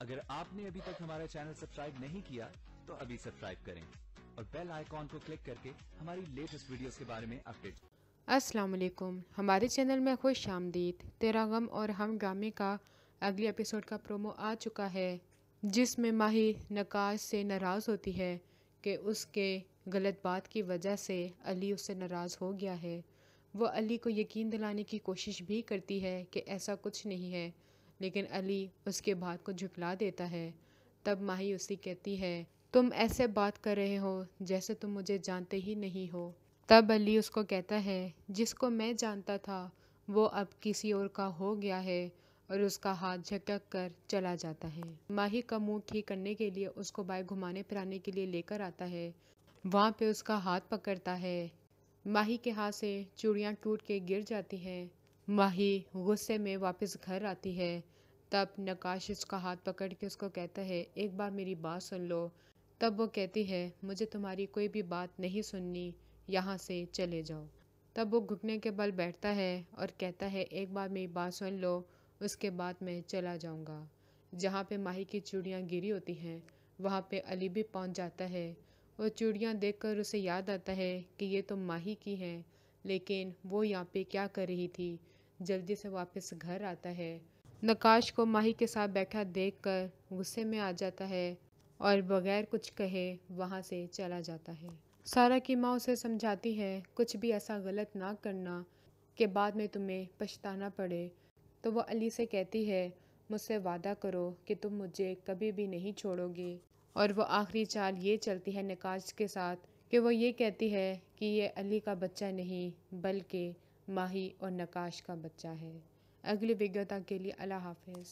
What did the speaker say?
अगर आपने अभी तक हमारा चैनल सब्सक्राइब नहीं किया तो अभी सब्सक्राइब करें और बेल आइकॉन को क्लिक करके हमारी लेटेस्ट वीडियोस के बारे में अपडेट। अस्सलाम वालेकुम, हमारे चैनल में खुश आमदीद। तेरा गम और हम ड्रामे का अगले एपिसोड का प्रोमो आ चुका है, जिसमें माही नकाश से नाराज़ होती है कि उसके गलत बात की वजह से अली उससे नाराज़ हो गया है। वो अली को यकीन दिलाने की कोशिश भी करती है कि ऐसा कुछ नहीं है, लेकिन अली उसके बात को झुठला देता है। तब माही उससे कहती है, तुम ऐसे बात कर रहे हो जैसे तुम मुझे जानते ही नहीं हो। तब अली उसको कहता है, जिसको मैं जानता था वो अब किसी और का हो गया है, और उसका हाथ झटक कर चला जाता है। माही का मुंह ठीक करने के लिए उसको बाहर घुमाने फिराने के लिए लेकर आता है। वहाँ पे उसका हाथ पकड़ता है। माही के हाथ से चूड़ियाँ टूट के गिर जाती हैं। माही गुस्से में वापस घर आती है। तब नकाश उसका हाथ पकड़ के उसको कहता है, एक बार मेरी बात सुन लो। तब वो कहती है, मुझे तुम्हारी कोई भी बात नहीं सुननी, यहाँ से चले जाओ। तब वो घुटने के बल बैठता है और कहता है, एक बार मेरी बात सुन लो, उसके बाद मैं चला जाऊँगा। जहाँ पे माही की चूड़ियाँ गिरी होती हैं वहाँ पे अली भी पहुँच जाता है। वो चूड़ियाँ देखकर उसे याद आता है कि ये तो माही की हैं, लेकिन वो यहाँ पे क्या कर रही थी। जल्दी से वापस घर आता है। नकाश को माही के साथ बैठा देखकर गुस्से में आ जाता है और बगैर कुछ कहे वहाँ से चला जाता है। सारा की माँ उसे समझाती है, कुछ भी ऐसा गलत ना करना कि बाद में तुम्हें पछताना पड़े। तो वो अली से कहती है, मुझसे वादा करो कि तुम मुझे कभी भी नहीं छोड़ोगे। और वो आखिरी चाल ये चलती है नकाश के साथ कि वो ये कहती है कि ये अली का बच्चा नहीं बल्कि माही और नकाश का बच्चा है। अगली वीडियो तक के लिए अल्लाह हाफिज़।